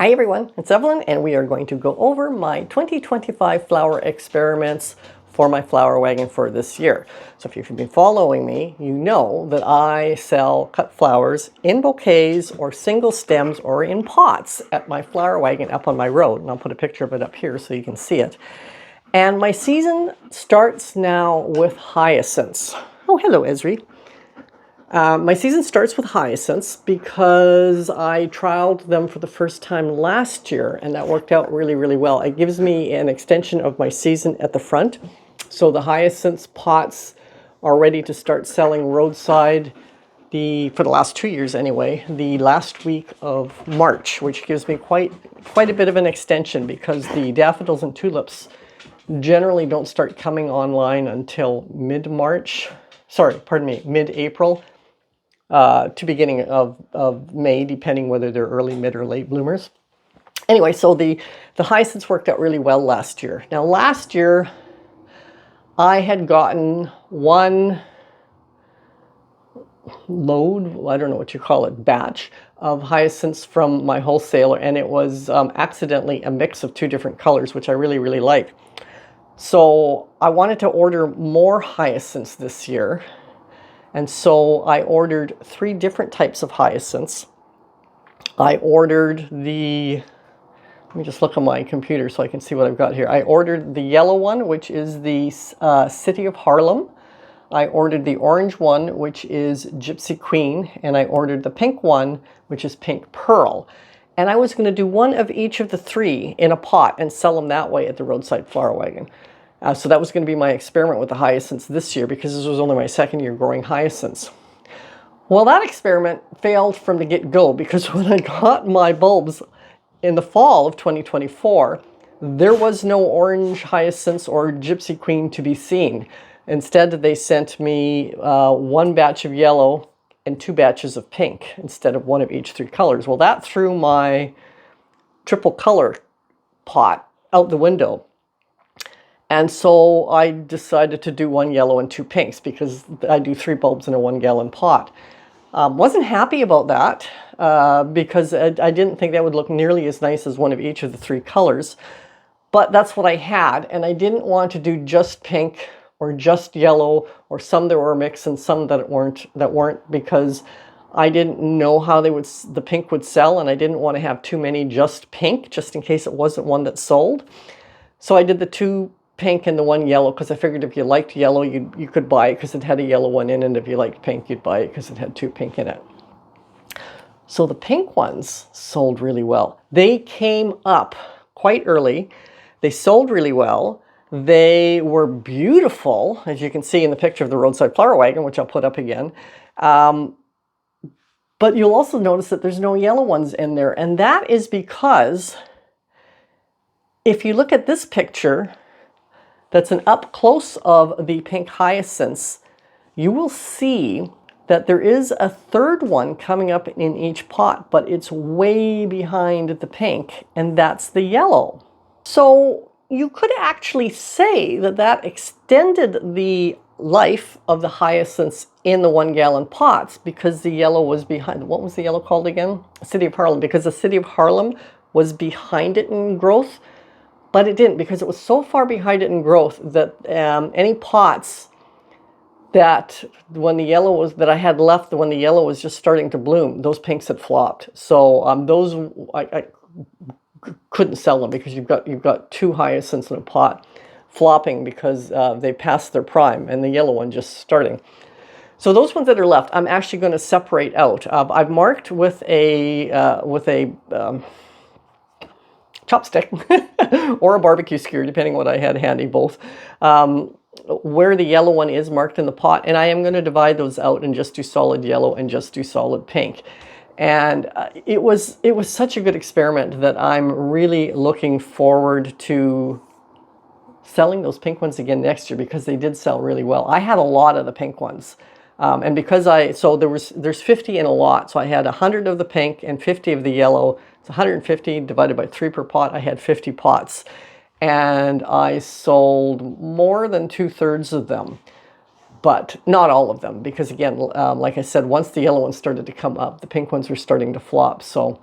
Hi everyone, it's Evelyn and we are going to go over my 2025 flower experiments for my flower wagon for this year. So if you've been following me, you know that I sell cut flowers in bouquets or single stems or in pots at my flower wagon up on my road. And I'll put a picture of it up here so you can see it. And my season starts now with hyacinths. Oh, hello Esri. My season starts with hyacinths because I trialed them for the first time last year and that worked out really, really well. It gives me an extension of my season at the front. So the hyacinths pots are ready to start selling roadside for the last 2 years anyway, the last week of March, which gives me quite a bit of an extension because the daffodils and tulips generally don't start coming online until mid-March. Sorry, pardon me, mid-April. To beginning of May, depending whether they're early, mid, or late bloomers. Anyway, so the hyacinths worked out really well last year. Now, last year, I had gotten one load, I don't know what you call it, batch of hyacinths from my wholesaler, and it was accidentally a mix of two different colors, which I really, really like. So I wanted to order more hyacinths this year. And so I ordered 3 different types of hyacinths. I ordered let me just look on my computer so I can see what I've got here. I ordered the yellow one, which is the City of Harlem. I ordered the orange one, which is Gypsy Queen. And I ordered the pink one, which is Pink Pearl. And I was going to do one of each of the 3 in a pot and sell them that way at the roadside flower wagon. So that was going to be my experiment with the hyacinths this year because this was only my second year growing hyacinths. Well, that experiment failed from the get-go because when I got my bulbs in the fall of 2024, there was no orange hyacinths or Gypsy Queen to be seen. Instead, they sent me 1 batch of yellow and 2 batches of pink instead of one of each 3 colors. Well, that threw my triple color pot out the window. And so I decided to do 1 yellow and 2 pinks because I do 3 bulbs in a 1-gallon pot. Wasn't happy about that because I didn't think that would look nearly as nice as one of each of the 3 colors. But that's what I had, and I didn't want to do just pink or just yellow or some that were mixed and some that weren't because I didn't know how the pink would sell, and I didn't want to have too many just pink just in case it wasn't one that sold. So I did the 2 pink and the 1 yellow because I figured if you liked yellow, you could buy it because it had a yellow one in, and if you liked pink, you'd buy it because it had 2 pink in it. So the pink ones sold really well. They came up quite early. They sold really well. They were beautiful, as you can see in the picture of the roadside flower wagon, which I'll put up again. But you'll also notice that there's no yellow ones in there, and that is because if you look at this picture, that's an up close of the pink hyacinths, you will see that there is a 3rd one coming up in each pot, but it's way behind the pink, and that's the yellow. So you could actually say that that extended the life of the hyacinths in the 1-gallon pots because the yellow was behind. What was the yellow called again? City of Harlem, because the City of Harlem was behind it in growth. But it didn't because it was so far behind it in growth that any pots that when the yellow was that I had left when the yellow was just starting to bloom, those pinks had flopped. So those I couldn't sell them because you've got 2 hyacinths in a pot flopping because they passed their prime and the yellow one just starting. So those ones that are left, I'm actually going to separate out. I've marked with a chopstick or a barbecue skewer, depending what I had handy, both, where the yellow one is marked in the pot. And I am going to divide those out and just do solid yellow and just do solid pink. And it was such a good experiment that I'm really looking forward to selling those pink ones again next year because they did sell really well. I had a lot of the pink ones. And because there's 50 in a lot, so I had 100 of the pink and 50 of the yellow. It's 150 divided by 3 per pot. I had 50 pots, and I sold more than 2/3 of them, but not all of them because again, like I said, once the yellow ones started to come up, the pink ones were starting to flop. So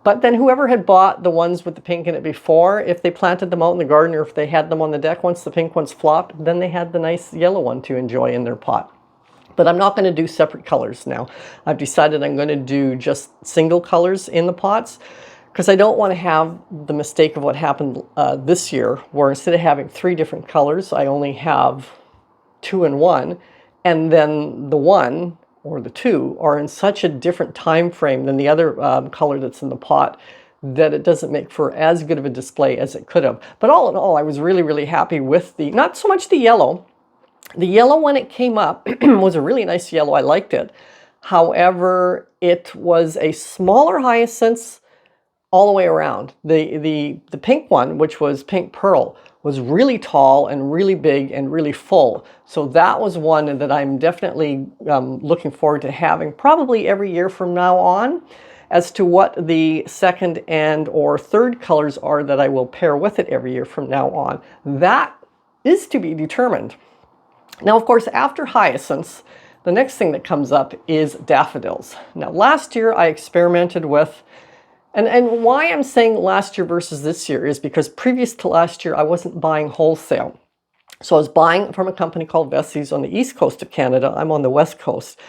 But then whoever had bought the ones with the pink in it before, if they planted them out in the garden or if they had them on the deck, once the pink ones flopped, then they had the nice yellow one to enjoy in their pot. But I'm not going to do separate colors now. I've decided I'm going to do just single colors in the pots because I don't want to have the mistake of what happened this year, where instead of having 3 different colors, I only have 2 in one, and then the 1 or the 2 are in such a different time frame than the other color that's in the pot that it doesn't make for as good of a display as it could have. But all in all, I was really, really happy with the, not so much the yellow. The yellow, when it came up, was a really nice yellow. I liked it. However, it was a smaller hyacinth all the way around. The pink one, which was pink pearl, was really tall and really big and really full. So that was one that I'm definitely looking forward to having probably every year from now on. As to what the second and or third colors are that I will pair with it every year from now on, that is to be determined. Now, of course, after hyacinths, the next thing that comes up is daffodils. Now, last year I experimented with, and why I'm saying last year versus this year is because previous to last year I wasn't buying wholesale. So I was buying from a company called Vesey's on the east coast of Canada. I'm on the west coast.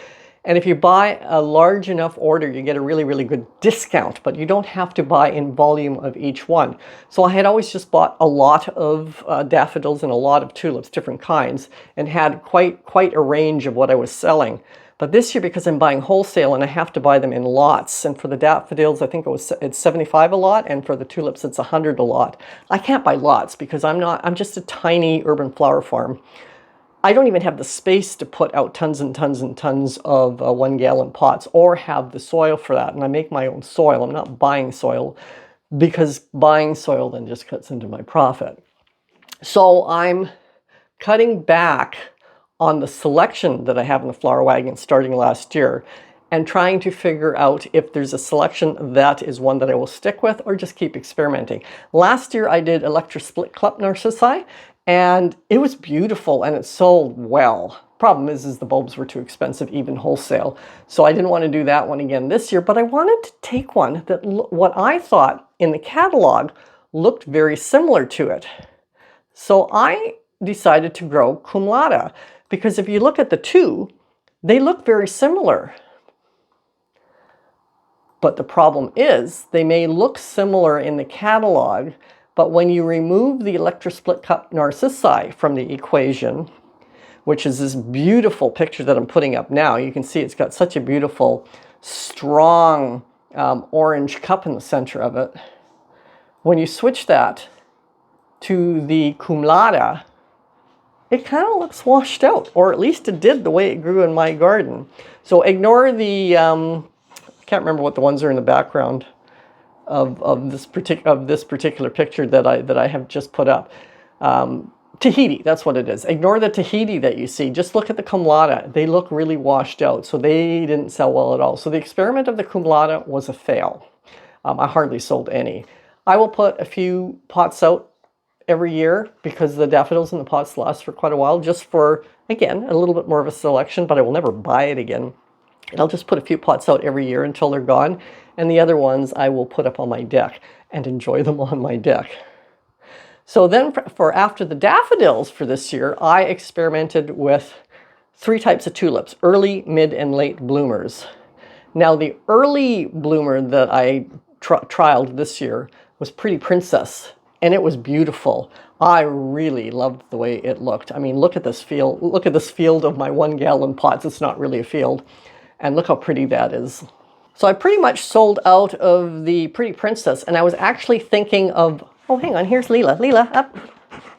And if you buy a large enough order, you get a really, really good discount, but you don't have to buy in volume of each one. So I had always just bought a lot of daffodils and a lot of tulips, different kinds, and had quite a range of what I was selling. But this year, because I'm buying wholesale and I have to buy them in lots, and for the daffodils, I think it's 75 a lot, and for the tulips, it's 100 a lot. I can't buy lots because I'm just a tiny urban flower farm. I don't even have the space to put out tons and tons and tons of 1 gallon pots or have the soil for that. And I make my own soil. I'm not buying soil because buying soil then just cuts into my profit. So I'm cutting back on the selection that I have in the flower wagon starting last year and trying to figure out if there's a selection that is one that I will stick with or just keep experimenting. Last year I did electric split cup narcissi, and it was beautiful and it sold well. Problem is the bulbs were too expensive, even wholesale. So I didn't want to do that one again this year, but I wanted to take one that what I thought in the catalog looked very similar to it. So I decided to grow cum laude, because if you look at the two, they look very similar. But the problem is they may look similar in the catalog, but when you remove the electric split cup narcissi from the equation, which is this beautiful picture that I'm putting up now, you can see it's got such a beautiful, strong orange cup in the center of it. When you switch that to the cum laude, it kind of looks washed out, or at least it did the way it grew in my garden. So ignore the, I can't remember what the ones are in the background of this particular picture that I have just put up. Tahiti, that's what it is. Ignore the Tahiti that you see. Just look at the cum laude. They look really washed out, so they didn't sell well at all. So the experiment of the cum laude was a fail. I hardly sold any. I will put a few pots out every year because the daffodils in the pots last for quite a while, just for, again, a little bit more of a selection, but I will never buy it again. And I'll just put a few pots out every year until they're gone. And the other ones I will put up on my deck and enjoy them on my deck. So then for after the daffodils for this year, I experimented with 3 types of tulips, early, mid, and late bloomers. Now the early bloomer that I trialed this year was Pretty Princess, and it was beautiful. I really loved the way it looked. I mean, look at this field. Look at this field of my 1 gallon pots. It's not really a field. And look how pretty that is. So I pretty much sold out of the Pretty Princess, and I was actually thinking of, oh, hang on, here's Leela. Leela, up.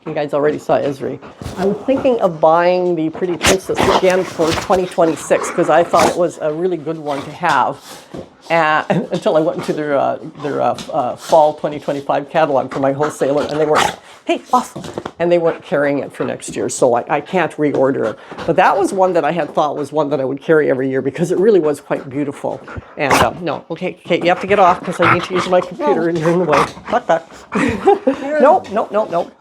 You guys already saw Esri. I was thinking of buying the Pretty Princess again for 2026 because I thought it was a really good one to have. Until I went into their fall 2025 catalog for my wholesaler, and they weren't, hey, awesome, and they weren't carrying it for next year, so I can't reorder it. But that was one that I had thought was one that I would carry every year because it really was quite beautiful. And no, okay, Kate, you have to get off because I need to use my computer and you're in the way. Fuck that. Nope.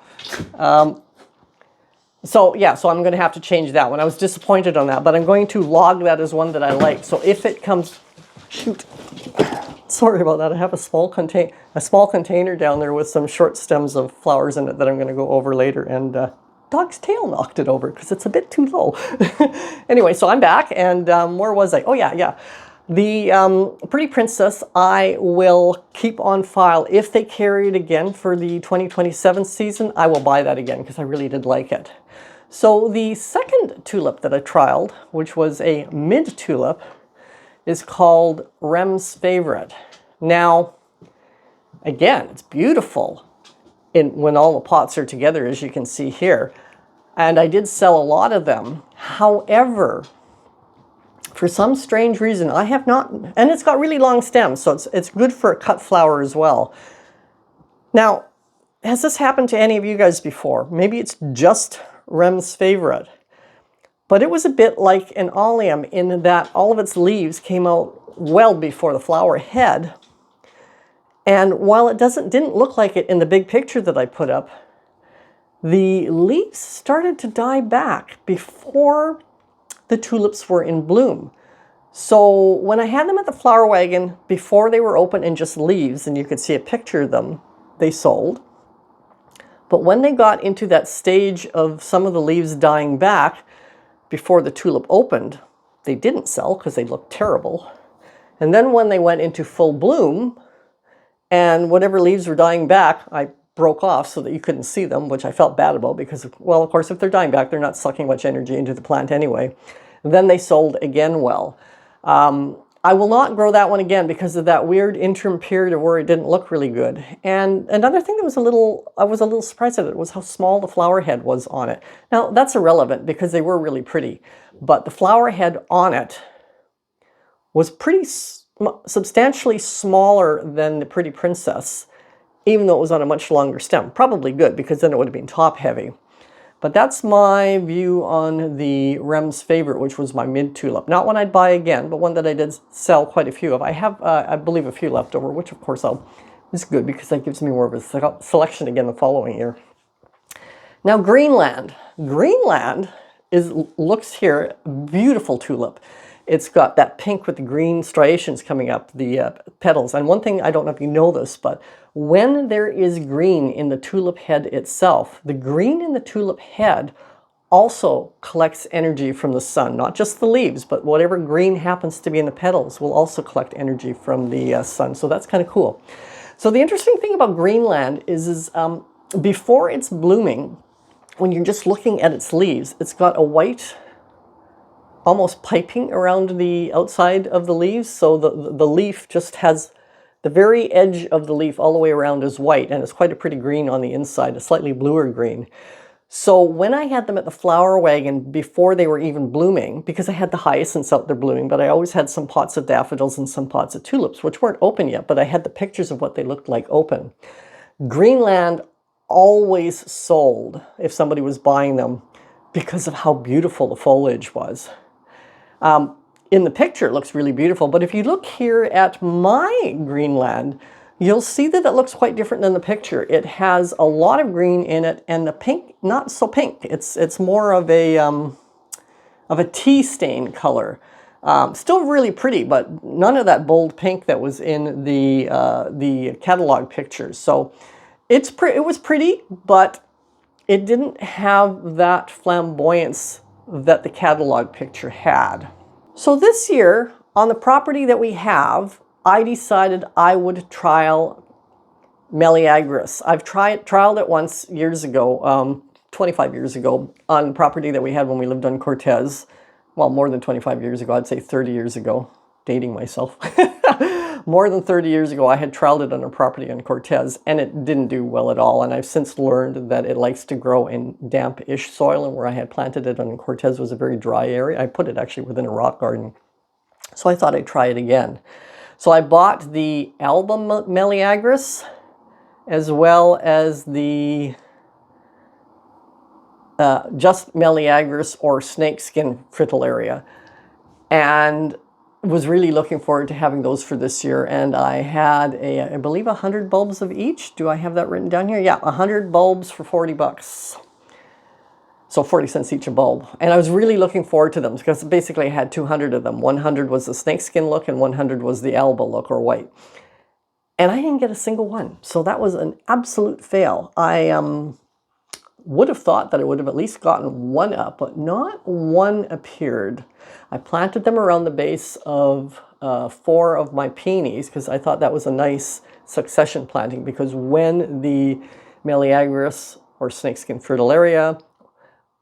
So yeah, so I'm going to have to change that one. I was disappointed on that, but I'm going to log that as one that I like. So if it comes, shoot. Sorry about that. I have a small container down there with some short stems of flowers in it that I'm going to go over later, and dog's tail knocked it over because it's a bit too low. Anyway, so I'm back, and where was I? Oh yeah. The Pretty Princess I will keep on file. If they carry it again for the 2027 season, I will buy that again because I really did like it. So the second tulip that I trialed, which was a mid tulip, is called Rem's Favorite. Now, again, it's beautiful when all the pots are together, as you can see here. And I did sell a lot of them. However, for some strange reason, I have not, and it's got really long stems, so it's good for a cut flower as well. Now, has this happened to any of you guys before? Maybe it's just Rem's Favorite. But it was a bit like an allium in that all of its leaves came out well before the flower head. And while it didn't look like it in the big picture that I put up, the leaves started to die back before the tulips were in bloom. So when I had them at the flower wagon, before they were open and just leaves, and you could see a picture of them, they sold. But when they got into that stage of some of the leaves dying back, before the tulip opened, they didn't sell because they looked terrible. And then when they went into full bloom, and whatever leaves were dying back, I broke off so that you couldn't see them, which I felt bad about because, well, of course, if they're dying back, they're not sucking much energy into the plant anyway. Then they sold again well. I will not grow that one again because of that weird interim period of where it didn't look really good. And another thing that was I was a little surprised at it was how small the flower head was on it. Now, that's irrelevant because they were really pretty, but the flower head on it was pretty substantially smaller than the Pretty Princess, even though it was on a much longer stem. Probably good because then it would have been top heavy. But that's my view on the Rem's Favorite, which was my mid tulip. Not one I'd buy again, but one that I did sell quite a few of. I have, I believe, a few left over, which of course is good because that gives me more of a selection again the following year. Now Greenland. Greenland looks here, beautiful tulip. It's got that pink with the green striations coming up the petals. And one thing, I don't know if you know this, but when there is green in the tulip head itself, the green in the tulip head also collects energy from the sun. Not just the leaves, but whatever green happens to be in the petals will also collect energy from the sun. So that's kind of cool. So the interesting thing about Greenland is before it's blooming, when you're just looking at its leaves, it's got a white almost piping around the outside of the leaves. So the leaf just has the very edge of the leaf all the way around is white, and it's quite a pretty green on the inside, a slightly bluer green. So when I had them at the flower wagon before they were even blooming, because I had the hyacinths out there blooming, but I always had some pots of daffodils and some pots of tulips, which weren't open yet, but I had the pictures of what they looked like open. Greenland always sold if somebody was buying them because of how beautiful the foliage was. In the picture, it looks really beautiful, but if you look here at my Greenland, you'll see that it looks quite different than the picture. It has a lot of green in it, and the pink, not so pink. It's more of a tea stain color. Still really pretty, but none of that bold pink that was in the catalog pictures. So it was pretty, but it didn't have that flamboyance that the catalog picture had. So this year, on the property that we have, I decided I would trial Meleagris. I've trialed it once years ago, 25 years ago, on property that we had when we lived on Cortez. Well, more than 25 years ago, I'd say 30 years ago, dating myself. More than 30 years ago, I had trialed it on a property on Cortez, and it didn't do well at all. And I've since learned that it likes to grow in damp-ish soil, and where I had planted it on Cortez was a very dry area. I put it actually within a rock garden. So I thought I'd try it again. So I bought the Alba Meleagris, as well as the just Meleagris or snakeskin fritillaria, and was really looking forward to having those for this year. And I had I believe 100 bulbs of each. Do I have that written down here? Yeah, 100 bulbs for 40 bucks. So 40 cents each a bulb. And I was really looking forward to them because basically I had 200 of them. 100 was the snakeskin look and 100 was the Alba look, or white. and I didn't get a single one. So that was an absolute fail. I would have thought that I would have at least gotten one up, but not one appeared. I planted them around the base of 4 of my peonies because I thought that was a nice succession planting, because when the Meleagris or snakeskin fritillaria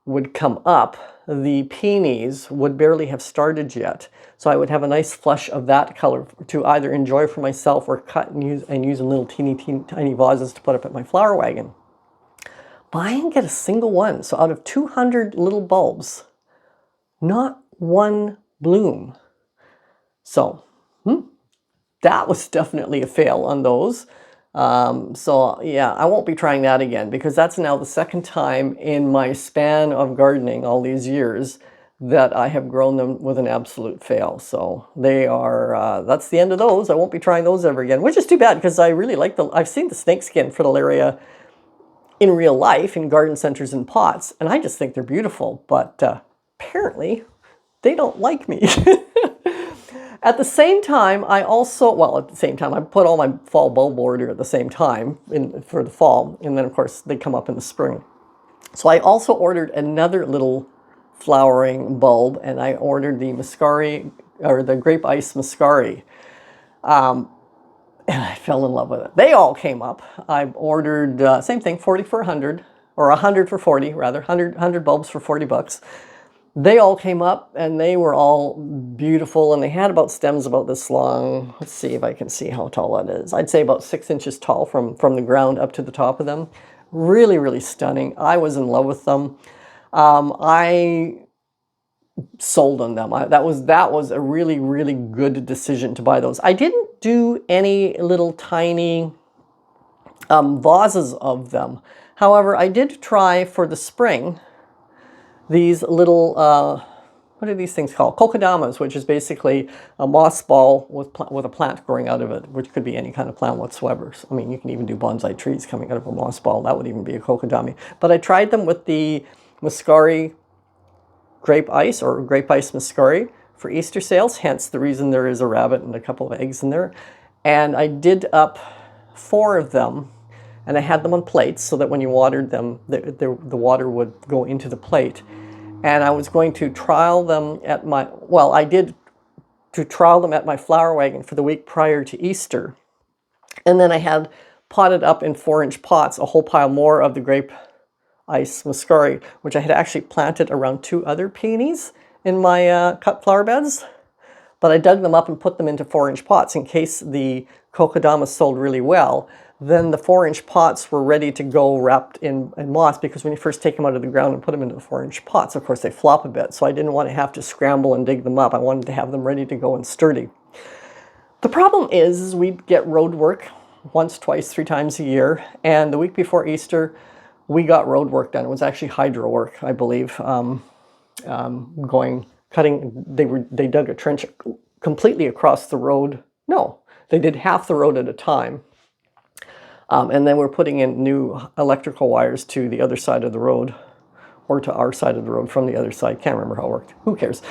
would come up, the peonies would barely have started yet. So I would have a nice flush of that color to either enjoy for myself or cut and use in little tiny vases to put up at my flower wagon. But I didn't get a single one. So out of 200 little bulbs, not one bloom. So that was definitely a fail on those. So yeah, I won't be trying that again, because that's now the second time in my span of gardening all these years that I have grown them with an absolute fail. So they are, that's the end of those. I won't be trying those ever again, which is too bad, because I really like I've seen the snakeskin fritillaria in real life in garden centers and pots, and I just think they're beautiful, but apparently they don't like me. At the same time, I put all my fall bulb order at the same time for the fall, and then of course they come up in the spring. So I also ordered another little flowering bulb, and I ordered the Muscari, or the Grape Ice Muscari. And I fell in love with it. They all came up. I ordered, same thing, 40 for 100, or 100 for 40, rather, 100 bulbs for 40 bucks. They all came up, and they were all beautiful, and they had about stems about this long. Let's see if I can see how tall that is. I'd say about 6 inches tall from the ground up to the top of them. Really, really stunning. I was in love with them. I sold on them. That was a really, really good decision to buy those. I didn't do any little tiny vases of them. However, I did try for the spring these little, what are these things called? Kokodamas, which is basically a moss ball with a plant growing out of it, which could be any kind of plant whatsoever. So, I mean, you can even do bonsai trees coming out of a moss ball. That would even be a kokodami. But I tried them with the Muscari Grape Ice, or Grape Ice Muscari, for Easter sales, hence the reason there is a rabbit and a couple of eggs in there. And I did up 4 of them, and I had them on plates so that when you watered them, the water would go into the plate. And I was going to trial them at I did to trial them at my flower wagon for the week prior to Easter. And then I had potted up in 4-inch pots a whole pile more of the Grape Ice Muscari, which I had actually planted around 2 other peonies in my cut flower beds. But I dug them up and put them into 4-inch pots in case the kokodama sold really well. Then the 4-inch pots were ready to go wrapped in moss, because when you first take them out of the ground and put them into the 4-inch pots, of course they flop a bit. So I didn't want to have to scramble and dig them up. I wanted to have them ready to go and sturdy. The problem is we'd get road work once, twice, 3 times a year. And the week before Easter, we got road work done. It was actually hydro work, I believe. They dug a trench completely across the road. No, they did half the road at a time. And then we're putting in new electrical wires to the other side of the road, or to our side of the road from the other side. Can't remember how it worked. Who cares?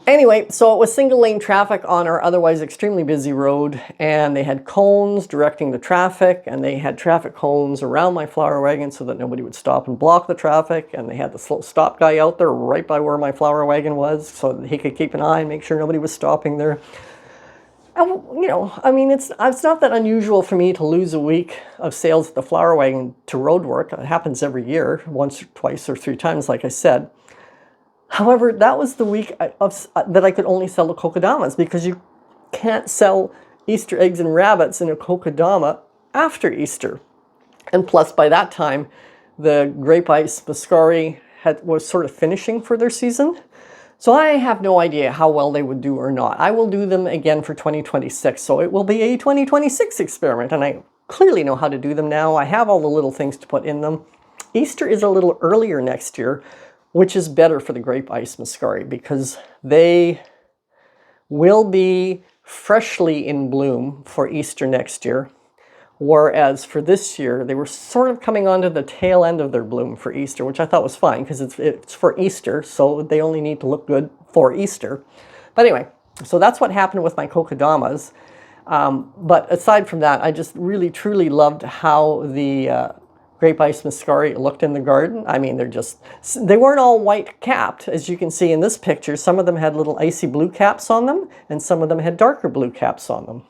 Anyway, so it was single lane traffic on our otherwise extremely busy road, and they had cones directing the traffic, and they had traffic cones around my flower wagon so that nobody would stop and block the traffic, and they had the slow stop guy out there right by where my flower wagon was so that he could keep an eye and make sure nobody was stopping there. And, you know, I mean, it's not that unusual for me to lose a week of sales at the flower wagon to road work. It happens every year, once or twice or 3 times, like I said. However, that was the week that I could only sell the kokodamas, because you can't sell Easter eggs and rabbits in a kokodama after Easter. And plus, by that time, the Grape Ice Muscari was sort of finishing for their season. So I have no idea how well they would do or not. I will do them again for 2026, so it will be a 2026 experiment, and I clearly know how to do them now. I have all the little things to put in them. Easter is a little earlier next year, which is better for the Grape Ice Muscari, because they will be freshly in bloom for Easter next year, whereas for this year, they were sort of coming onto the tail end of their bloom for Easter, which I thought was fine, because it's for Easter, so they only need to look good for Easter. But anyway, so that's what happened with my kokodamas. But aside from that, I just really, truly loved how the grape ice muscari looked in the garden. I mean, they weren't all white capped, as you can see in this picture. Some of them had little icy blue caps on them, and some of them had darker blue caps on them.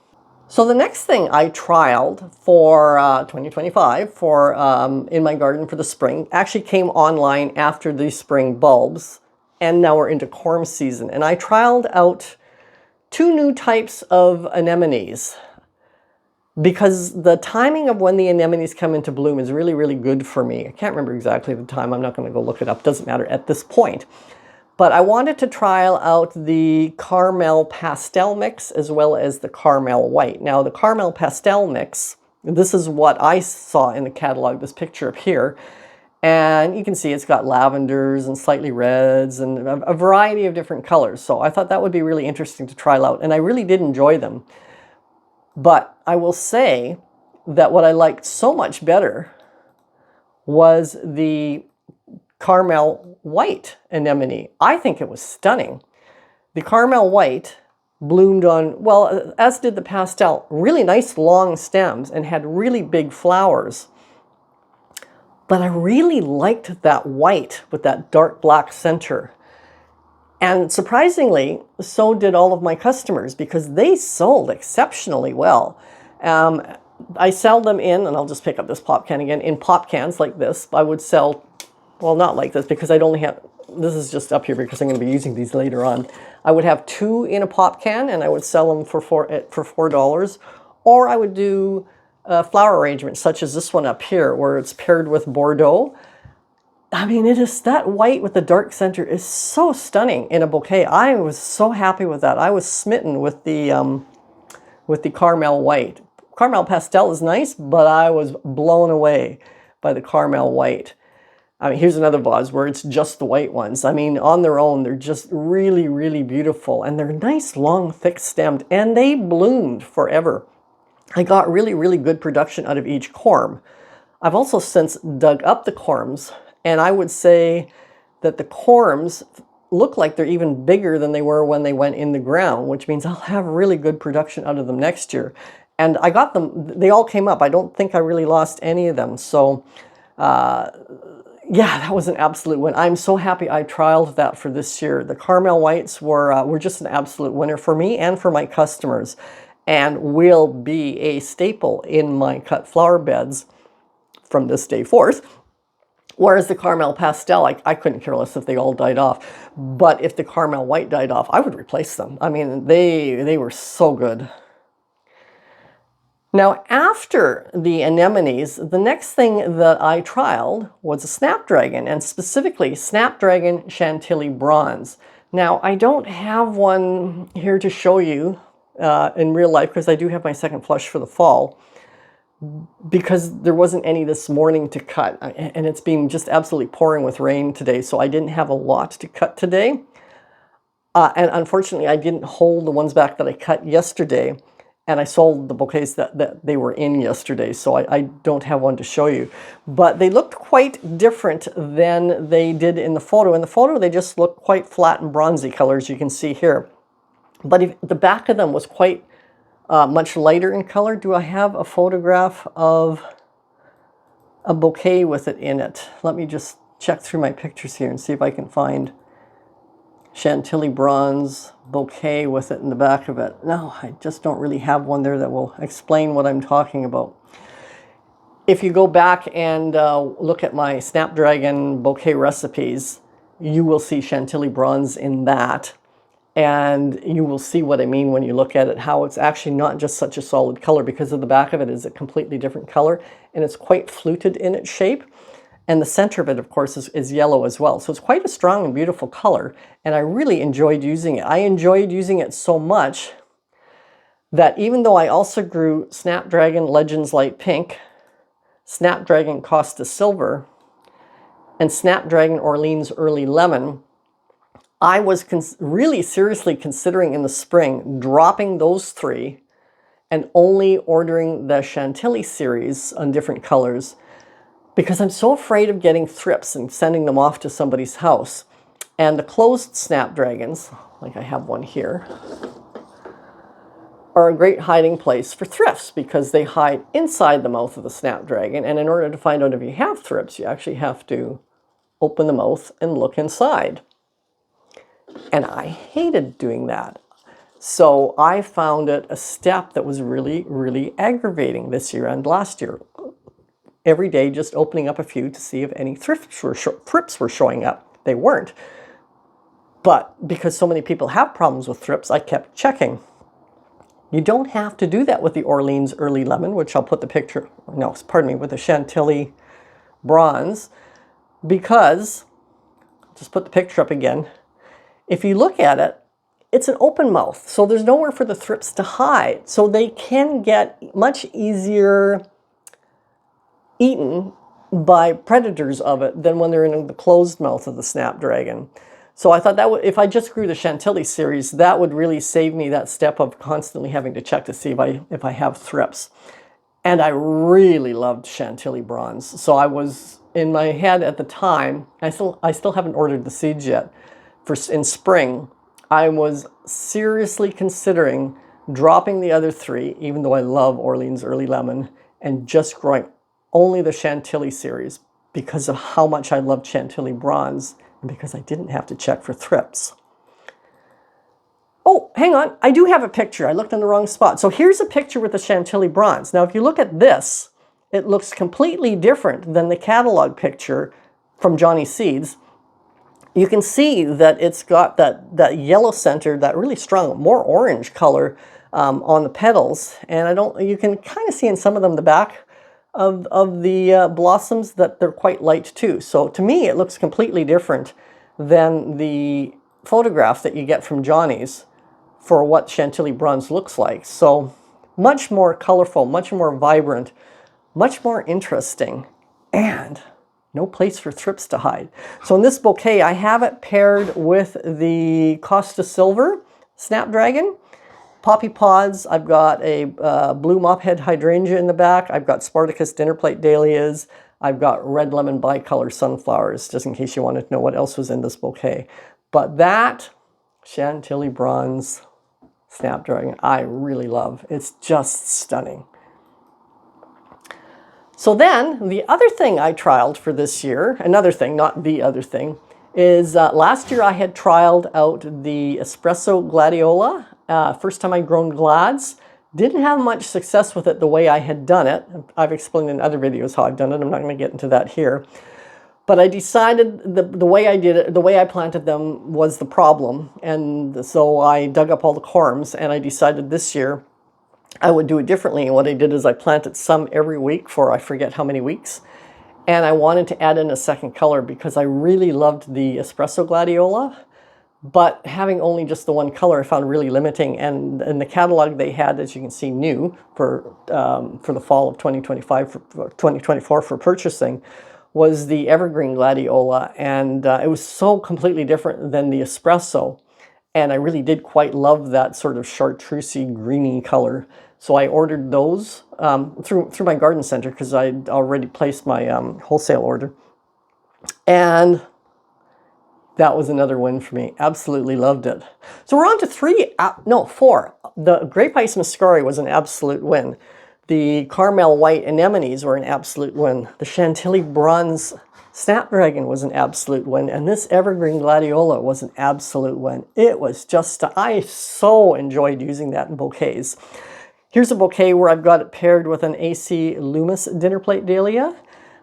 So the next thing I trialed for 2025 for in my garden for the spring actually came online after the spring bulbs, and now we're into corm season. And I trialed out 2 new types of anemones because the timing of when the anemones come into bloom is really, really good for me. I can't remember exactly the time. I'm not going to go look it up. Doesn't matter at this point. But I wanted to trial out the caramel pastel mix as well as the caramel white. Now the caramel pastel mix, this is what I saw in the catalog, this picture up here. And you can see it's got lavenders and slightly reds and a variety of different colors. So I thought that would be really interesting to trial out. And I really did enjoy them. But I will say that what I liked so much better was the caramel white anemone. I think it was stunning. The caramel white bloomed on, well, as did the pastel, really nice long stems and had really big flowers. But I really liked that white with that dark black center. And surprisingly, so did all of my customers because they sold exceptionally well. I sell them in, and I'll just pick up this pop can again, in pop cans like this. I would sell, well, not like this because I'd only have, this is just up here because I'm going to be using these later on. I would have 2 in a pop can and I would sell them for $4. Or I would do flower arrangements such as this one up here where it's paired with Bordeaux. I mean, it is, that white with the dark center is so stunning in a bouquet. I was so happy with that. I was smitten with the caramel white. Caramel pastel is nice, but I was blown away by the caramel white. I mean, here's another vase where it's just the white ones. I mean, on their own, they're just really, really beautiful. And they're nice, long, thick stemmed, and they bloomed forever. I got really, really good production out of each corm. I've also since dug up the corms, and I would say that the corms look like they're even bigger than they were when they went in the ground, which means I'll have really good production out of them next year. And I got them, they all came up. I don't think I really lost any of them. So, yeah, that was an absolute win. I'm so happy I trialed that for this year. The caramel whites were just an absolute winner for me and for my customers, and will be a staple in my cut flower beds from this day forth. Whereas the caramel pastel, I couldn't care less if they all died off. But if the caramel white died off, I would replace them. I mean, they were so good. Now, after the anemones, the next thing that I trialed was a snapdragon, and specifically Snapdragon Chantilly Bronze. Now, I don't have one here to show you in real life because I do have my second flush for the fall, because there wasn't any this morning to cut, and it's been just absolutely pouring with rain today, so I didn't have a lot to cut today. And unfortunately, I didn't hold the ones back that I cut yesterday, and I sold the bouquets that they were in yesterday, so I don't have one to show you. But they looked quite different than they did in the photo. In the photo, they just looked quite flat and bronzy colors, you can see here. But the back of them was quite much lighter in color. Do I have a photograph of a bouquet with it in it? Let me just check through my pictures here and see if I can find Chantilly Bronze bouquet with it in the back of it. No, I just don't really have one there that will explain what I'm talking about. If you go back and look at my Snapdragon bouquet recipes, you will see Chantilly Bronze in that. And you will see what I mean when you look at it, how it's actually not just such a solid color, because of the back of it is a completely different color, and it's quite fluted in its shape. And the center of it, of course, is yellow as well. So it's quite a strong and beautiful color, and I really enjoyed using it. I enjoyed using it so much that even though I also grew Snapdragon Legends Light Pink, Snapdragon Costa Silver, and Snapdragon Orleans Early Lemon, I was really seriously considering in the spring dropping those 3 and only ordering the Chantilly series on different colors, because I'm so afraid of getting thrips and sending them off to somebody's house. And the closed Snapdragons, like I have one here, are a great hiding place for thrips because they hide inside the mouth of the snapdragon. And in order to find out if you have thrips, you actually have to open the mouth and look inside. And I hated doing that. So I found it a step that was really, really aggravating this year and last year. Every day just opening up a few to see if any thrips were showing up. They weren't. But because so many people have problems with thrips, I kept checking. You don't have to do that with the Orleans Early Lemon, which I'll put the picture, no, pardon me, with the Chantilly Bronze, because, just put the picture up again, if you look at it, it's an open mouth, so there's nowhere for the thrips to hide. So they can get much easier eaten by predators of it than when they're in the closed mouth of the snapdragon. So I thought that would, if I just grew the Chantilly series, that would really save me that step of constantly having to check to see if I have thrips. And I really loved Chantilly Bronze. So I was in my head at the time, I still haven't ordered the seeds yet, in spring, I was seriously considering dropping the other three, even though I love Orleans Early Lemon, and just growing only the Chantilly series because of how much I loved Chantilly Bronze and because I didn't have to check for thrips. Oh, hang on. I do have a picture. I looked in the wrong spot. So here's a picture with the Chantilly Bronze. Now, if you look at this, it looks completely different than the catalog picture from Johnny Seeds. You can see that it's got that yellow center, that really strong, more orange color on the petals. And you can kind of see in some of them the back of the blossoms that they're quite light too. So to me, it looks completely different than the photograph that you get from Johnny's for what Chantilly Bronze looks like. So much more colorful, much more vibrant, much more interesting, and no place for thrips to hide. So in this bouquet, I have it paired with the Costa Silver Snapdragon. Poppy pods, I've got a blue mophead hydrangea in the back. I've got Spartacus dinnerplate dahlias. I've got red lemon bicolor sunflowers, just in case you wanted to know what else was in this bouquet. But that Chantilly Bronze Snapdragon, I really love. It's just stunning. So then, the other thing I trialed for this year, another thing, not the other thing, is last year I had trialed out the Espresso Gladiola. First time I'd grown glads. Didn't have much success with it the way I had done it. I've explained in other videos how I've done it. I'm not going to get into that here. But I decided the way I did it, the way I planted them was the problem. And so I dug up all the corms, and I decided this year I would do it differently. And what I did is I planted some every week for I forget how many weeks. And I wanted to add in a second color because I really loved the Espresso Gladiola. But having only just the one color I found really limiting. And in the catalog they had, as you can see, new for the fall of 2024 for purchasing, was the Evergreen Gladiola. And it was so completely different than the Espresso. And I really did quite love that sort of chartreusey greeny color. So I ordered those through my garden center because I'd already placed my wholesale order. And that was another win for me. Absolutely loved it. So we're on to four. The Grape Ice Mascari was an absolute win. The Caramel White Anemones were an absolute win. The Chantilly Bronze Snapdragon was an absolute win. And this Evergreen Gladiola was an absolute win. It was just, I so enjoyed using that in bouquets. Here's a bouquet where I've got it paired with an AC Loomis dinnerplate dahlia.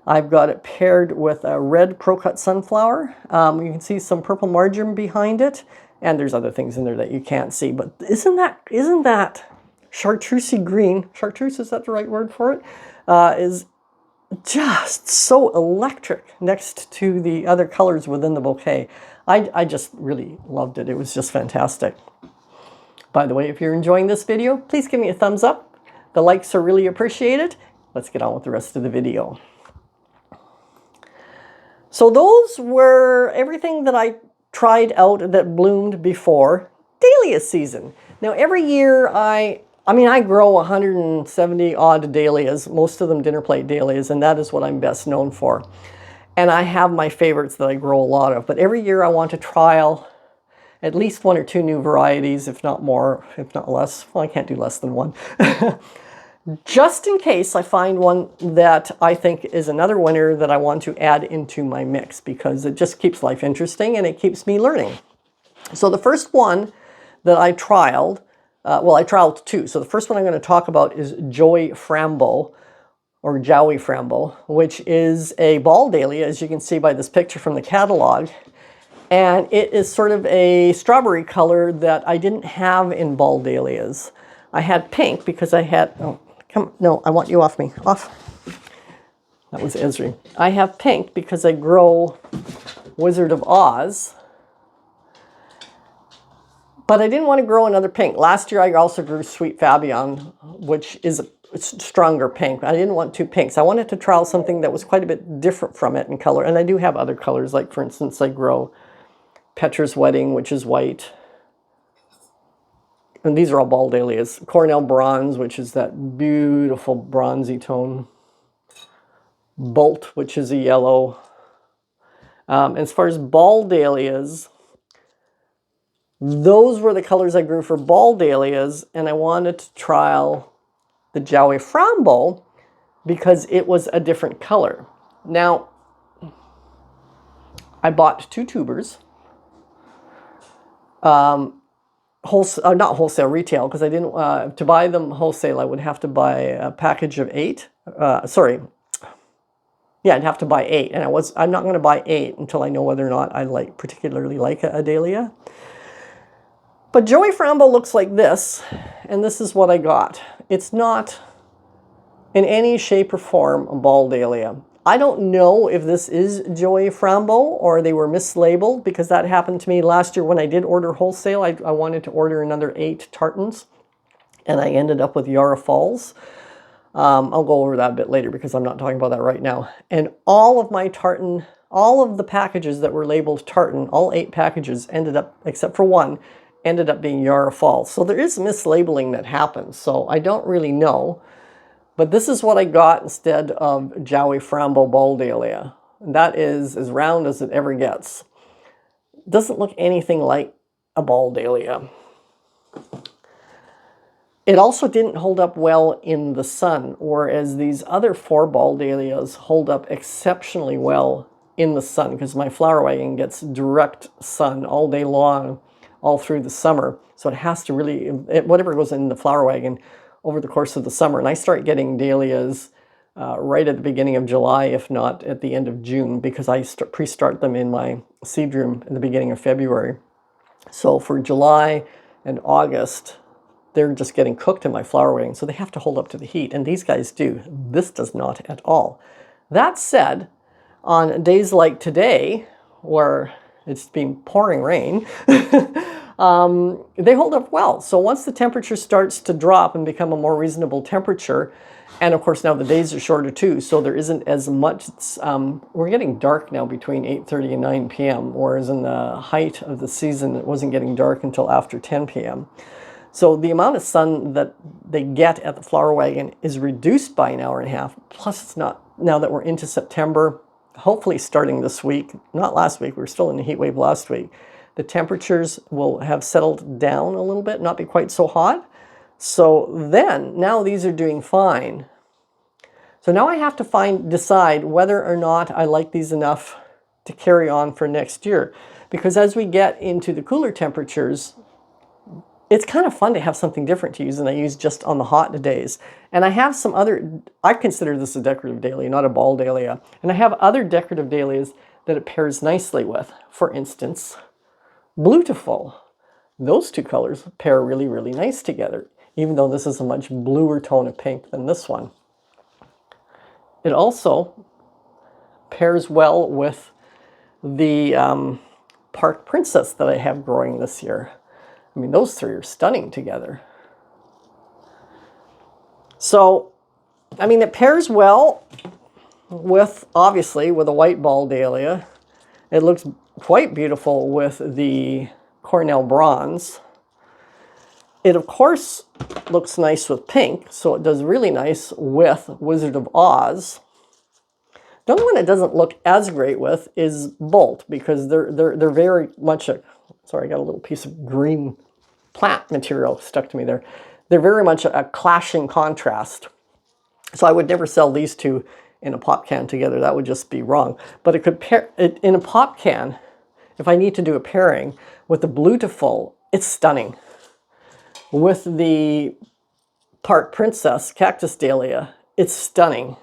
I've got it paired with a red Pro-Cut sunflower. You can see some purple marjoram behind it. And there's other things in there that you can't see. But isn't that chartreusey green, chartreuse, is that the right word for it? Is just so electric next to the other colors within the bouquet. I just really loved it. It was just fantastic. By the way, if you're enjoying this video, please give me a thumbs up. The likes are really appreciated. Let's get on with the rest of the video. So those were everything that I tried out that bloomed before dahlia season. Now every year I grow 170 odd dahlias, most of them dinnerplate dahlias, and that is what I'm best known for. And I have my favorites that I grow a lot of, but every year I want to trial at least 1 or 2 new varieties, if not more, if not less. Well, I can't do less than 1. Just in case I find one that I think is another winner that I want to add into my mix, because it just keeps life interesting and it keeps me learning. So the first one that I trialed, well, I trialed 2. So the first one I'm going to talk about is Joy Frambo, or Jowie Frambo, which is a ball dahlia, as you can see by this picture from the catalog. And it is sort of a strawberry color that I didn't have in ball dahlias. I had pink because I had, oh, come, no, I want you off me, off. That was Esri. I have pink because I grow Wizard of Oz. But I didn't want to grow another pink. Last year I also grew Sweet Fabian, which is a stronger pink. I didn't want 2 pinks. I wanted to trial something that was quite a bit different from it in color. And I do have other colors, like for instance, I grow Petra's Wedding, which is white. And these are all ball dahlias. Cornell Bronze, which is that beautiful bronzy tone. Bolt, which is a yellow. As far as ball dahlias, those were the colors I grew for ball dahlias, and I wanted to trial the Jowie Frambo because it was a different color. Now, I bought 2 tubers. Not wholesale, retail, because I didn't, to buy them wholesale, I would have to buy a package of 8. Yeah, I'd have to buy 8, and I'm not going to buy 8 until I know whether or not I particularly like a dahlia. But Joey Frambo looks like this, and this is what I got. It's not in any shape or form a ball dahlia. I don't know if this is Joey Frambo or they were mislabeled, because that happened to me last year when I did order wholesale. I wanted to order another 8 tartans, and I ended up with Yarra Falls. I'll go over that a bit later because I'm not talking about that right now. And all of my tartan, all of the packages that were labeled tartan, all 8 packages ended up, except for 1, ended up being Yarra Falls. So there is mislabeling that happens. So I don't really know. But this is what I got instead of Jowie Frambo ball dahlia. And that is as round as it ever gets. It doesn't look anything like a ball dahlia. It also didn't hold up well in the sun, whereas these other 4 ball dahlias hold up exceptionally well in the sun, because my flower wagon gets direct sun all day long, all through the summer. So it has to really, whatever goes in the flower wagon over the course of the summer. And I start getting dahlias right at the beginning of July, if not at the end of June, because I pre-start them in my seed room at the beginning of February. So for July and August, they're just getting cooked in my flower wagon, so they have to hold up to the heat, and these guys do. This does not at all. That said, on days like today, where it's been pouring rain, they hold up well. So once the temperature starts to drop and become a more reasonable temperature, and of course now the days are shorter too, so there isn't as much, we're getting dark now between 8:30 and 9 p.m., whereas in the height of the season it wasn't getting dark until after 10 p.m. So the amount of sun that they get at the flower wagon is reduced by an hour and a half. Plus it's not, now that we're into September, hopefully starting this week, not last week, we were still in the heat wave last week, the temperatures will have settled down a little bit, not be quite so hot. So then, now these are doing fine. So now I have to decide whether or not I like these enough to carry on for next year. Because as we get into the cooler temperatures, it's kind of fun to have something different to use than I use just on the hot days. And I have some other, I consider this a decorative dahlia, not a ball dahlia. And I have other decorative dahlias that it pairs nicely with. For instance, Bluetiful. Those 2 colors pair really, really nice together, even though this is a much bluer tone of pink than this one. It also pairs well with the Park Princess that I have growing this year. I mean, those 3 are stunning together. So, I mean, it pairs well with, obviously, with a white ball dahlia. It looks quite beautiful with the Cornell Bronze. It, of course, looks nice with pink, so it does really nice with Wizard of Oz. The only one it doesn't look as great with is Bolt, because they're very much Sorry, I got a little piece of green plant material stuck to me there. They're very much a clashing contrast. So I would never sell these two in a pop can together. That would just be wrong. But it could pair it in a pop can. If I need to do a pairing with the Beautiful, it's stunning. With the Park Princess Cactus Dahlia, it's stunning.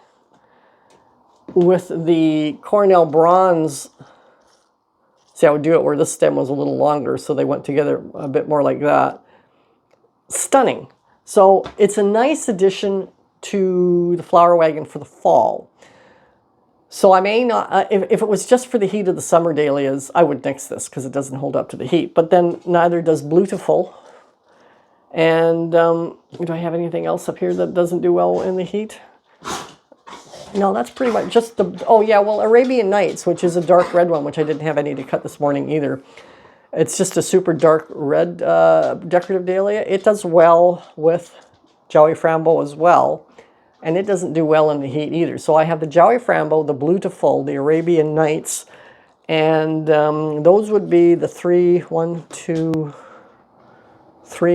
With the Cornell Bronze, see, I would do it where this stem was a little longer, so they went together a bit more like that. Stunning. So it's a nice addition to the flower wagon for the fall. So I may not, if it was just for the heat of the summer dahlias, I would nix this because it doesn't hold up to the heat. But then neither does Beautiful. And do I have anything else up here that doesn't do well in the heat? No, that's pretty much just the, oh yeah, well, Arabian Nights, which is a dark red one, which I didn't have any to cut this morning either. It's just a super dark red decorative dahlia. It does well with Joey Frambo as well. And it doesn't do well in the heat either. So I have the Joey Frambo, the Beautiful, the Arabian Nights, and those would be the three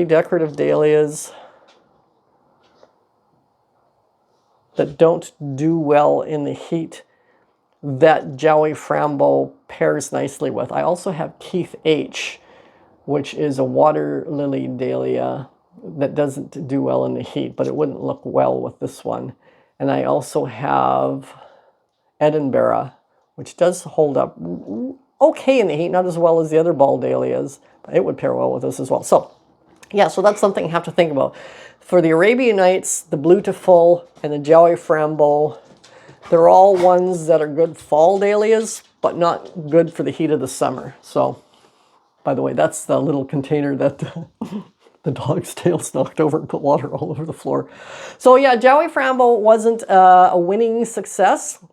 decorative dahlias that don't do well in the heat that Joey Frambo pairs nicely with. I also have Keith H, which is a water lily dahlia that doesn't do well in the heat, but it wouldn't look well with this one. And I also have Edinburgh, which does hold up okay in the heat, not as well as the other ball dahlias, but it would pair well with this as well. So yeah, so that's something you have to think about. For the Arabian Nights, the Beautiful, and the Joey Frambo, they're all ones that are good fall dahlias, but not good for the heat of the summer. So, by the way, that's the little container that the dog's tail's knocked over and put water all over the floor. So yeah, Joey Frambo wasn't a winning success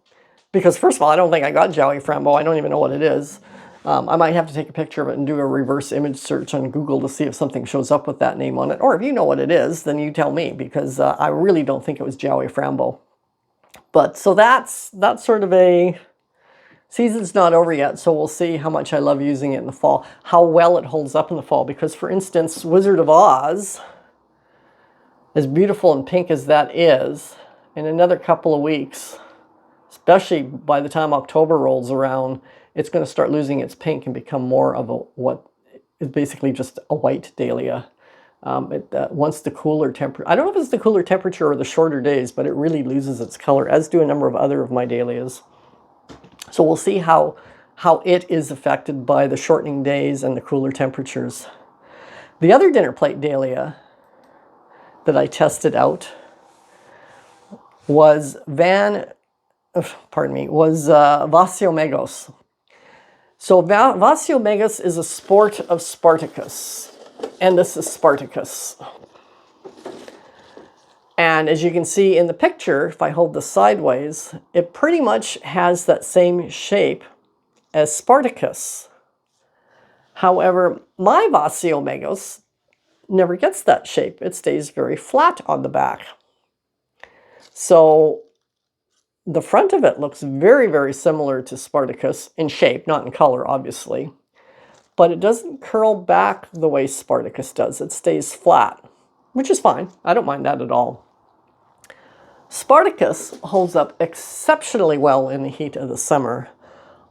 because, first of all, I don't think I got Joey Frambo. I don't even know what it is. I might have to take a picture of it and do a reverse image search on Google to see if something shows up with that name on it. Or if you know what it is, then you tell me, because I really don't think it was Joey Frambo. But so that's sort of a, season's not over yet, so we'll see how much I love using it in the fall, how well it holds up in the fall. Because for instance, Wizard of Oz, as beautiful and pink as that is, in another couple of weeks, especially by the time October rolls around, it's going to start losing its pink and become more of a, what is basically just a white dahlia. Once the cooler temperature, I don't know if it's the cooler temperature or the shorter days, but it really loses its color, as do a number of other of my dahlias. So we'll see how it is affected by the shortening days and the cooler temperatures. The other dinner plate dahlia that I tested out was Vasiomegos. So Vasiomegos is a sport of Spartacus, and this is Spartacus. And as you can see in the picture, if I hold this sideways, it pretty much has that same shape as Spartacus. However, my Vasiomegos never gets that shape. It stays very flat on the back. So the front of it looks very, very similar to Spartacus in shape, not in color, obviously. But it doesn't curl back the way Spartacus does. It stays flat, which is fine. I don't mind that at all. Spartacus holds up exceptionally well in the heat of the summer.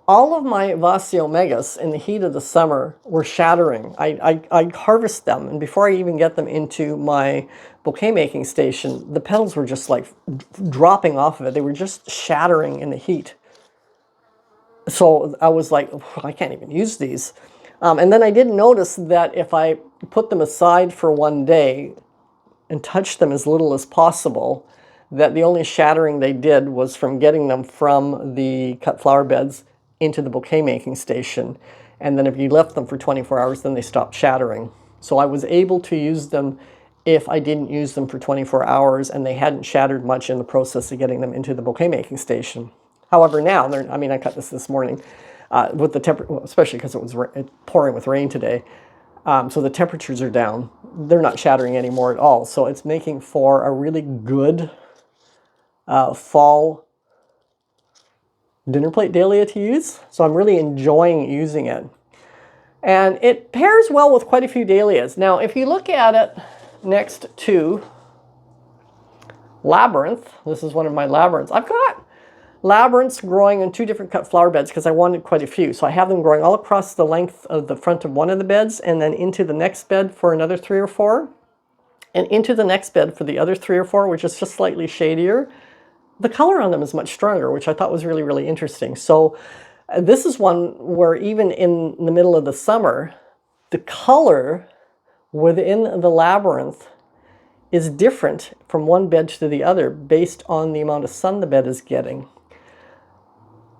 All of my Vasiomegos in the heat of the summer were shattering. I harvest them, and before I even get them into my bouquet making station, the petals were just like dropping off of it. They were just shattering in the heat. So I was like, oh, I can't even use these. And then I did notice that if I put them aside for one day and touched them as little as possible, that the only shattering they did was from getting them from the cut flower beds into the bouquet making station. And then if you left them for 24 hours, then they stopped shattering. So I was able to use them if I didn't use them for 24 hours and they hadn't shattered much in the process of getting them into the bouquet making station. However, now, I mean, I cut this morning with the temperature, especially because it was pouring with rain today. So the temperatures are down. They're not shattering anymore at all. So it's making for a really good fall dinner plate dahlia to use. So I'm really enjoying using it. And it pairs well with quite a few dahlias. Now, if you look at it next to Labyrinth, this is one of my labyrinths. I've got labyrinths growing in 2 different cut flower beds because I wanted quite a few. So I have them growing all across the length of the front of one of the beds, and then into the next bed for another 3 or 4, and into the next bed for the other 3 or 4, which is just slightly shadier. The color on them is much stronger, which I thought was really, really interesting. So this is one where even in the middle of the summer, the color within the labyrinth is different from one bed to the other based on the amount of sun the bed is getting.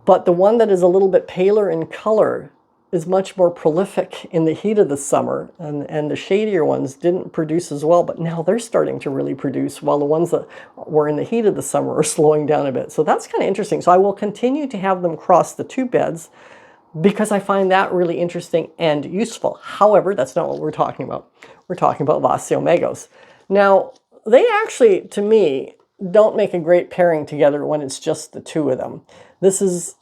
But the one that is a little bit paler in color is much more prolific in the heat of the summer, and the shadier ones didn't produce as well, but now they're starting to really produce, while the ones that were in the heat of the summer are slowing down a bit. So that's kind of interesting. So I will continue to have them cross the 2 beds because I find that really interesting and useful. However, that's not what we're talking about. We're talking about Vasiomegos. Now, they actually, to me, don't make a great pairing together when it's just the 2 of them. This is,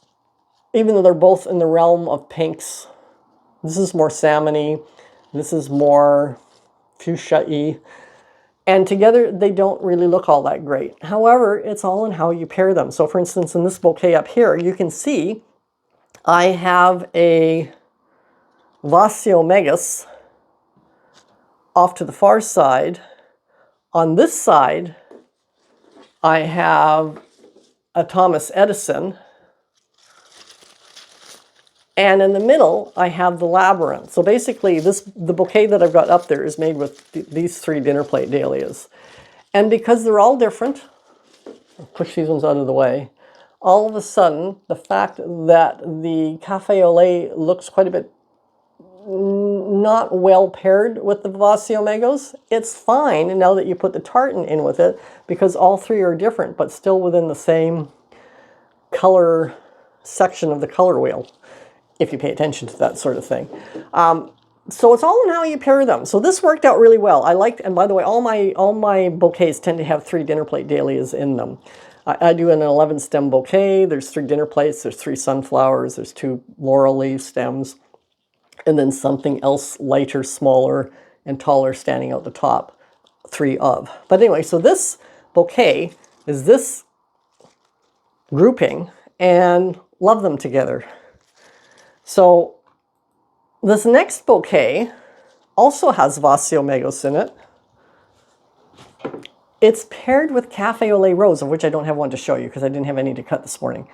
even though they're both in the realm of pinks, this is more salmon-y, this is more fuchsia-y, and together they don't really look all that great. However, it's all in how you pair them. So for instance, in this bouquet up here, you can see I have a Vasiomegos off to the far side. On this side, I have a Thomas Edison, and in the middle, I have the Labyrinth. So basically, the bouquet that I've got up there is made with these 3 dinner plate dahlias. And because they're all different, I'll push these ones out of the way, all of a sudden, the fact that the Cafe au lait looks quite a bit not well paired with the Vasiomegos, it's fine now that you put the tartan in with it, because all 3 are different, but still within the same color section of the color wheel, if you pay attention to that sort of thing. So it's all in how you pair them. So this worked out really well. I liked, and by the way, all my bouquets tend to have 3 dinner plate dahlias in them. I do an 11 stem bouquet. There's 3 dinner plates, there's 3 sunflowers, there's 2 laurel leaf stems, and then something else lighter, smaller, and taller standing out the top, 3 of. But anyway, so this bouquet is this grouping, and love them together. So this next bouquet also has Vasiomegos in it. It's paired with Cafe au lait Rose, of which I don't have one to show you because I didn't have any to cut this morning.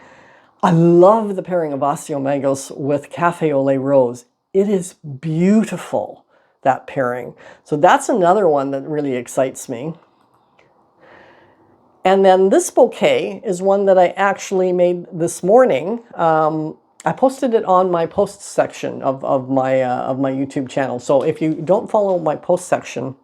I love the pairing of Vasiomegos with Cafe au lait Rose. It is beautiful, that pairing. So that's another one that really excites me. And then this bouquet is one that I actually made this morning. I posted it on my posts section of my YouTube channel. So if you don't follow my post section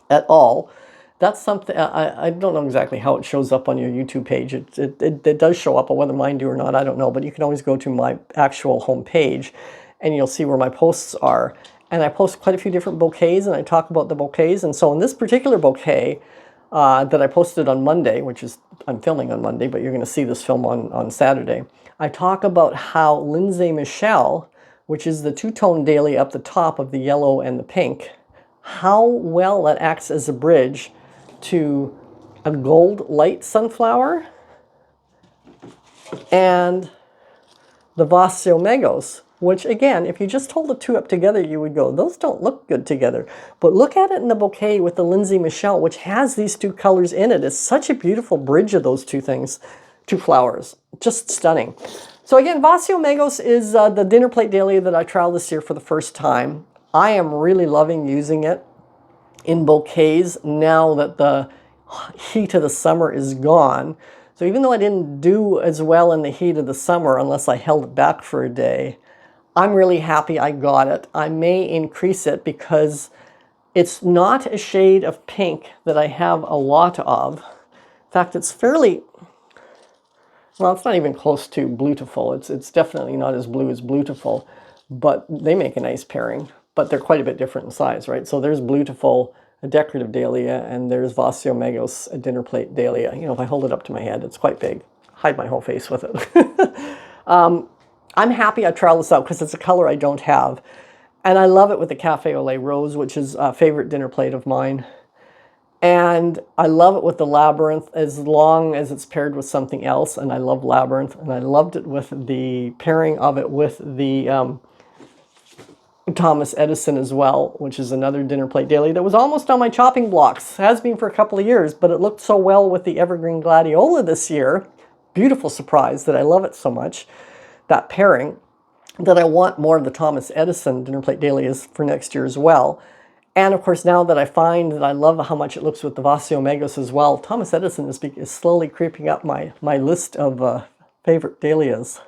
at all, that's something, I don't know exactly how it shows up on your YouTube page. It does show up, but whether mine do or not, I don't know. But you can always go to my actual home page and you'll see where my posts are. And I post quite a few different bouquets and I talk about the bouquets. And so in this particular bouquet that I posted on Monday, which is, I'm filming on Monday, but you're going to see this film on Saturday, I talk about how Lindsay Michelle, which is the 2-tone dahlia up the top of the yellow and the pink, how well that acts as a bridge to a gold light sunflower and the Vasiomegos, which again, if you just hold the 2 up together, you would go, those don't look good together. But look at it in the bouquet with the Lindsay Michelle, which has these 2 colors in it. It's such a beautiful bridge of those 2 things, 2 flowers. Just stunning. So again, Vasiomegos is the dinner plate dahlia that I trialed this year for the first time. I am really loving using it in bouquets now that the heat of the summer is gone. So even though I didn't do as well in the heat of the summer unless I held it back for a day, I'm really happy I got it. I may increase it because it's not a shade of pink that I have a lot of. In fact, it's fairly, well, it's not even close to Bluetiful. It's definitely not as blue as Bluetiful, but they make a nice pairing. But they're quite a bit different in size, right? So there's Bluetiful, a decorative dahlia, and there's Vasiomegos, a dinner plate dahlia. You know, if I hold it up to my head, it's quite big. Hide my whole face with it. I'm happy I trialed this out because it's a color I don't have. And I love it with the Cafe au lait rose, which is a favorite dinner plate of mine. And I love it with the labyrinth as long as it's paired with something else. And I love labyrinth. And I loved it with the pairing of it with the Thomas Edison as well, which is another dinner plate dahlia that was almost on my chopping blocks. Has been for a couple of years, but it looked so well with the evergreen gladiola this year. Beautiful surprise that I love it so much, that pairing, that I want more of the Thomas Edison dinner plate dahlias for next year as well. And of course, now that I find that I love how much it looks with the Vasio Megos as well, Thomas Edison is slowly creeping up my list of favorite dahlias.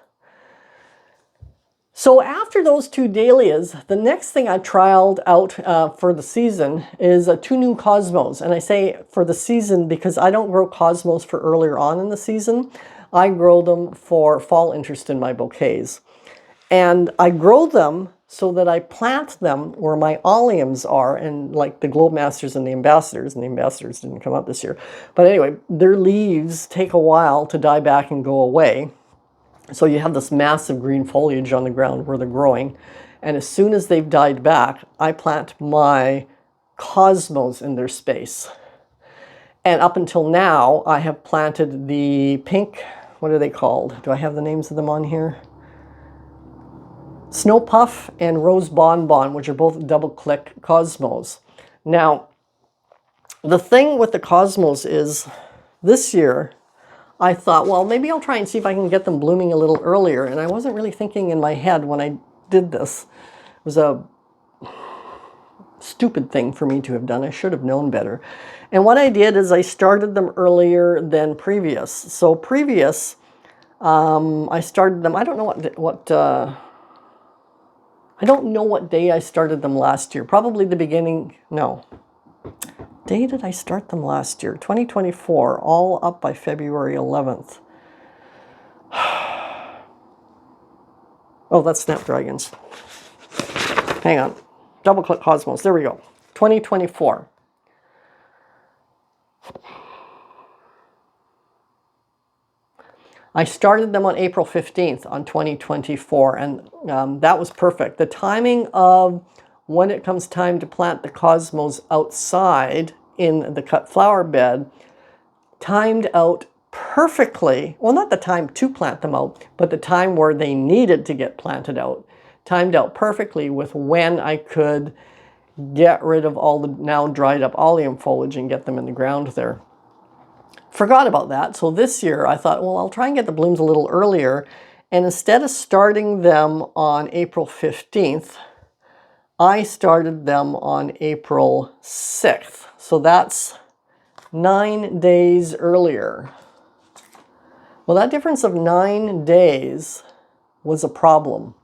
So after those two dahlias, the next thing I trialed out for the season is two new cosmos. And I say for the season because I don't grow cosmos for earlier on in the season. I grow them for fall interest in my bouquets. And I grow them so that I plant them where my oleums are, and like the Globe Masters and the Ambassadors didn't come up this year. But anyway, their leaves take a while to die back and go away. So you have this massive green foliage on the ground where they're growing. And as soon as they've died back, I plant my cosmos in their space. And up until now, I have planted the pink, what are they called? Do I have the names of them on here? Snow Puff and Rose Bonbon, which are both double-click cosmos. Now, the thing with the cosmos is this year, I thought, well, maybe I'll try and see if I can get them blooming a little earlier. And I wasn't really thinking in my head when I did this. It was a stupid thing for me to have done. I should have known better. And what I did is I started them earlier than previous. So previous, I started them, I don't know I don't know what day I started them last year. Probably the beginning, no. Day did I start them last year? 2024, all up by February 11th. Oh, that's Snapdragons. Hang on. Double-click Cosmos. There we go. 2024. I started them on April 15th on 2024, and that was perfect. The timing of when it comes time to plant the cosmos outside in the cut flower bed timed out perfectly. Well, not the time to plant them out, but the time where they needed to get planted out. Timed out perfectly with when I could get rid of all the now dried up oleum foliage and get them in the ground there. Forgot about that. So this year I thought, well, I'll try and get the blooms a little earlier. And instead of starting them on April 15th, I started them on April 6th. So that's 9 days earlier. Well, that difference of 9 days was a problem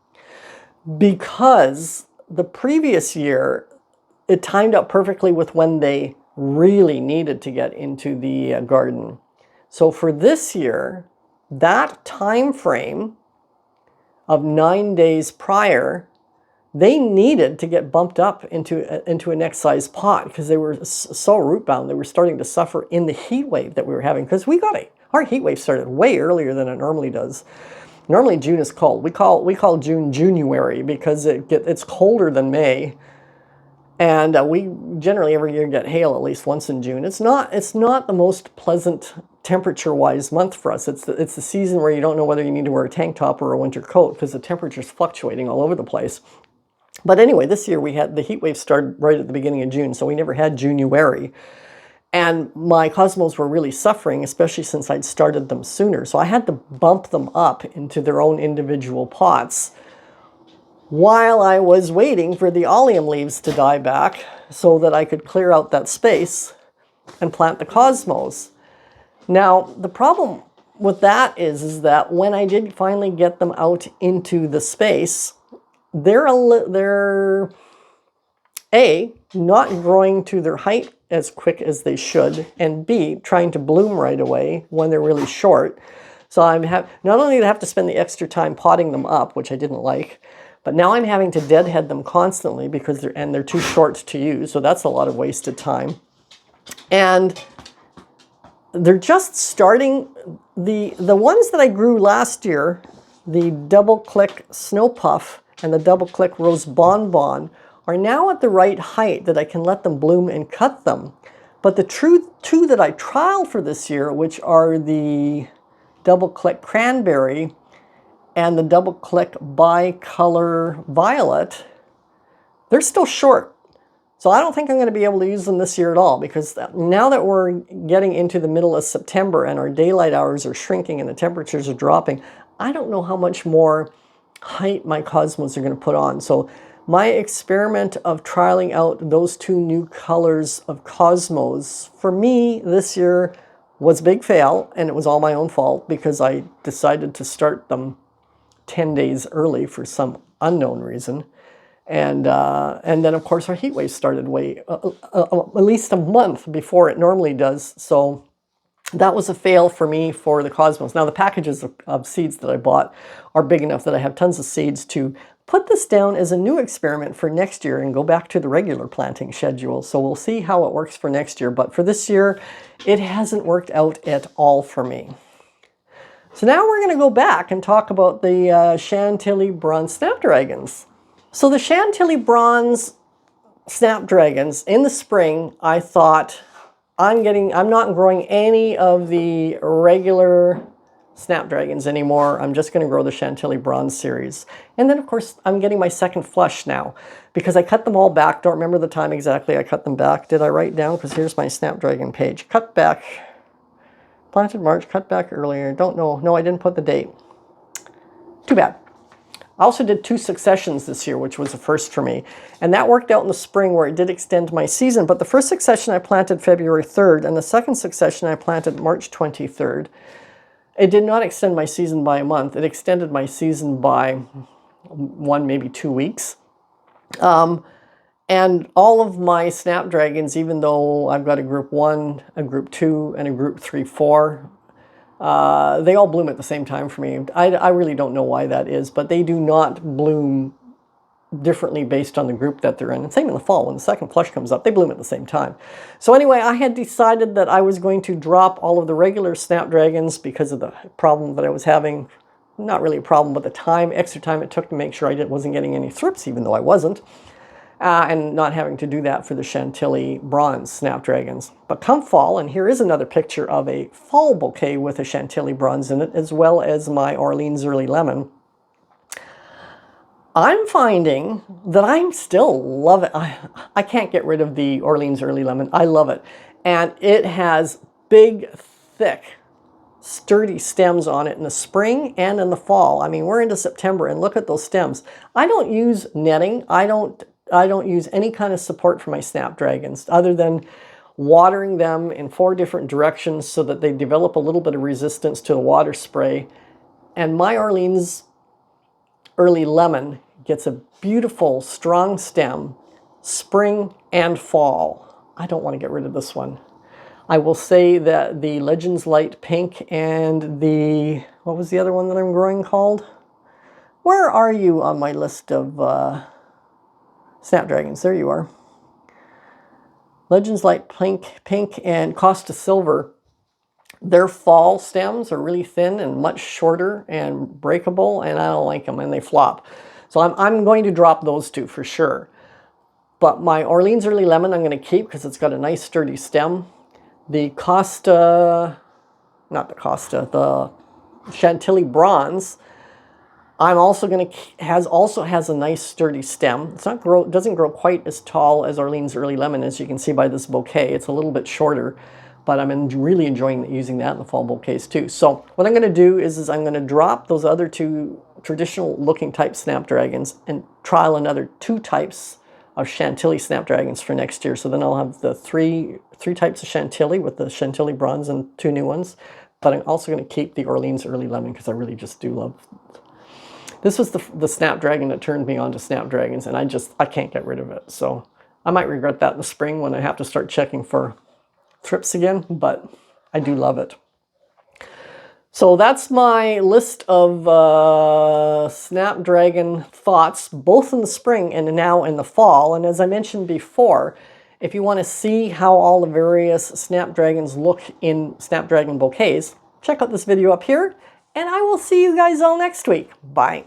because the previous year, it timed up perfectly with when they really needed to get into the garden. So for this year, that time frame of 9 days prior, they needed to get bumped up into a next size pot because they were so root bound. They were starting to suffer in the heat wave that we were having because our heat wave started way earlier than it normally does. Normally June is cold. We call June January because it's colder than May. And we generally every year get hail at least once in June. It's not the most pleasant temperature-wise month for us. It's the season where you don't know whether you need to wear a tank top or a winter coat because the temperature's fluctuating all over the place. But anyway, this year we had the heat wave started right at the beginning of June, so we never had January. And my cosmos were really suffering, especially since I'd started them sooner. So I had to bump them up into their own individual pots while I was waiting for the oleum leaves to die back so that I could clear out that space and plant the cosmos. Now, the problem with that is that when I did finally get them out into the space, they're A, not growing to their height as quick as they should, and B, trying to bloom right away when they're really short. So not only do I have to spend the extra time potting them up, which I didn't like, but now I'm having to deadhead them constantly because they're too short to use. So that's a lot of wasted time. And they're just starting, the ones that I grew last year, the double-click Snow Puff and the double click rose bonbon are now at the right height that I can let them bloom and cut them. But the two that I trialed for this year, which are the double click cranberry and the double click bicolor violet, they're still short. So I don't think I'm going to be able to use them this year at all, because now that we're getting into the middle of September and our daylight hours are shrinking and the temperatures are dropping, I don't know how much more height my cosmos are going to put on. So my experiment of trialing out those two new colors of cosmos, for me this year, was a big fail, and it was all my own fault because I decided to start them 10 days early for some unknown reason. And then, of course, our heat wave started at least a month before it normally does. So that was a fail for me for the cosmos. Now, the packages of seeds that I bought are big enough that I have tons of seeds to put this down as a new experiment for next year and go back to the regular planting schedule. So we'll see how it works for next year. But for this year, it hasn't worked out at all for me. So now we're going to go back and talk about the Chantilly bronze snapdragons. So the Chantilly bronze snapdragons, in the spring, I thought, I'm not growing any of the regular snapdragons anymore. I'm just going to grow the Chantilly bronze series. And then, of course, I'm getting my second flush now because I cut them all back. Don't remember the time exactly I cut them back. Did I write down? Because here's my snapdragon page. Cut back. Planted March, cut back earlier. Don't know. No, I didn't put the date. Too bad. I also did 2 successions this year, which was a first for me. And that worked out in the spring where it did extend my season. But the first succession I planted February 3rd, and the second succession I planted March 23rd. It did not extend my season by a month. It extended my season by 1, maybe 2 weeks. And all of my snapdragons, even though I've got a group 1, a group 2, and a group 3, 4, they all bloom at the same time for me. I really don't know why that is, but they do not bloom differently based on the group that they're in. And same in the fall, when the second flush comes up, they bloom at the same time. So anyway, I had decided that I was going to drop all of the regular snapdragons because of the problem that I was having. Not really a problem, but the extra time it took to make sure I wasn't getting any thrips, even though I wasn't. And not having to do that for the Chantilly bronze snapdragons. But come fall, and here is another picture of a fall bouquet with a Chantilly bronze in it, as well as my Orleans Early Lemon. I'm finding that I'm still love it. I can't get rid of the Orleans Early Lemon. I love it. And it has big, thick, sturdy stems on it in the spring and in the fall. I mean, we're into September, and look at those stems. I don't use netting. I don't use any kind of support for my snapdragons other than watering them in 4 different directions so that they develop a little bit of resistance to the water spray. And my Orleans Early Lemon gets a beautiful, strong stem, spring and fall. I don't want to get rid of this one. I will say that the Legends Light Pink and the, what was the other one that I'm growing called? Where are you on my list of snapdragons? There you are. Legends Light Pink and Costa Silver. Their fall stems are really thin and much shorter and breakable, and I don't like them, and they flop. So I'm going to drop those 2 for sure. But my Orleans Early Lemon I'm going to keep because it's got a nice sturdy stem. The the Chantilly bronze, I'm also going to has a nice sturdy stem. It's doesn't grow quite as tall as Orleans Early Lemon, as you can see by this bouquet. It's a little bit shorter, but I'm really enjoying using that in the fall bouquets too. So what I'm going to do is I'm going to drop those other 2 traditional looking type snapdragons and trial another 2 types of Chantilly snapdragons for next year. So then I'll have the three types of Chantilly with the Chantilly bronze and 2 new ones. But I'm also going to keep the Orleans Early Lemon because I really just do love. This was the snapdragon that turned me on to snapdragons, and I can't get rid of it. So I might regret that in the spring when I have to start checking for thrips again, but I do love it. So that's my list of snapdragon thoughts, both in the spring and now in the fall. And as I mentioned before, if you want to see how all the various snapdragons look in snapdragon bouquets, check out this video up here, and I will see you guys all next week. Bye.